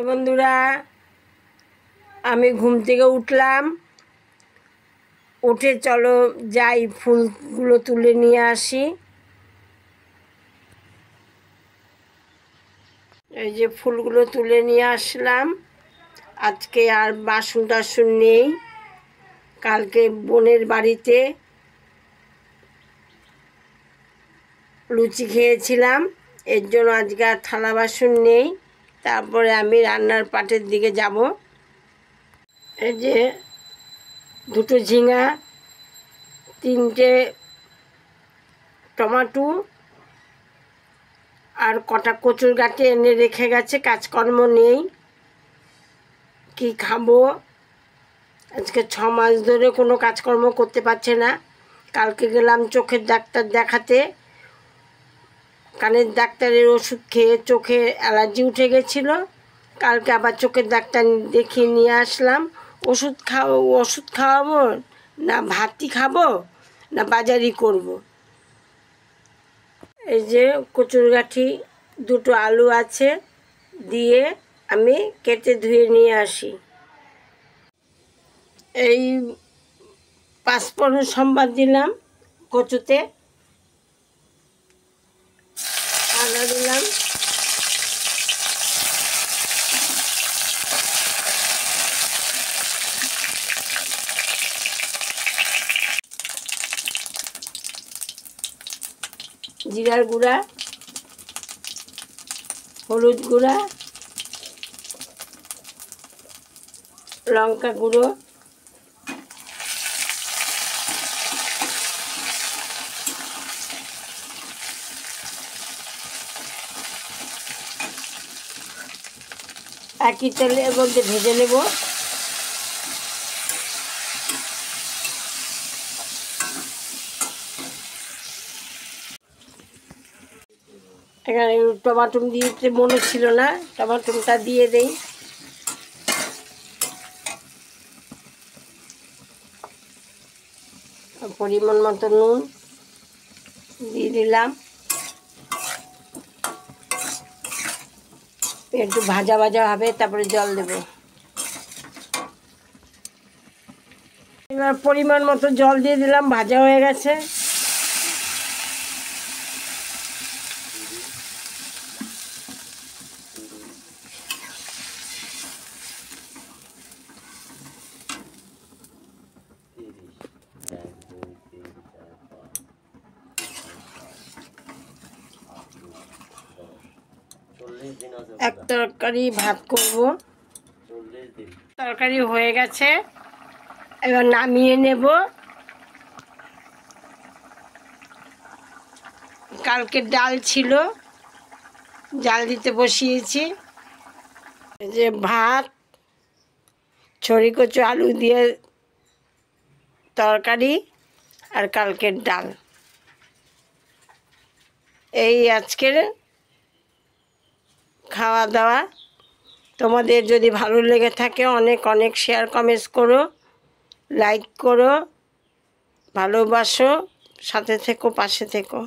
বন্ধুরা, আমি ঘুম থেকে উঠলাম, উঠে চলো যাই ফুলগুলো তুলে নিয়ে আসি। এই যে ফুলগুলো তুলে নিয়ে আসলাম। আজকে আর বাসন টাসন নেই, কালকে বোনের বাড়িতে লুচি খেয়েছিলাম, এর জন্য আজকে আর থালা বাসন নেই। তারপরে আমি রান্নার পাটের দিকে যাব। এই যে দুটো ঝিঙা, তিনটে টমেটো আর কটা কচুর গাঁটি এনে রেখে গেছে, কাজকর্ম নেই, কি খাবো। আজকে 6 মাস ধরে কোনো কাজকর্ম করতে পারছে না। কালকে গেলাম চোখের ডাক্তার দেখাতে, কানের ডাক্তারের ওষুধ খেয়ে চোখে অ্যালার্জি উঠে গেছিলো। কালকে আবার চোখের ডাক্তার দেখিয়ে নিয়ে আসলাম। ওষুধ খাওয়াবো না ভাতই খাবো না বাজারই করব। এই যে কচুর গাঁঠি, দুটো আলু আছে, দিয়ে আমি কেটে ধুয়ে নিয়ে আসি। এই 5 ফোড়ন সম্বাদ দিলাম কচুতে, আদা দিলাম, জিরার গুঁড়া, হলুদ গুঁড়া, লঙ্কা গুঁড়ো, একই তেলের মধ্যে ভেজে নেব। এখানে টমাটো দিতে মনে ছিল না, টমাটোটা দিয়ে দেই। পরিমাণ মতো নুন দিয়ে দিলাম। একটু ভাজা ভাজা হবে, তারপরে জল দেব। এবার পরিমাণ মতো জল দিয়ে দিলাম, ভাজা হয়ে গেছে। এক তরকারি ভাত করব। তরকারি হয়ে গেছে, এবার নামিয়ে নেব। কালকের ডাল ছিল, জাল দিতে বসিয়েছি। এই যে ভাত, ছড়ি কচু আলু দিয়ে তরকারি আর কালকের ডাল, এই আজকের খাওয়া দাওয়া। তোমাদের যদি ভালো লেগে থাকে অনেক অনেক শেয়ার কমেন্টস করো, লাইক করো, ভালোবাসো, সাথে থেকো, পাশে থেকো।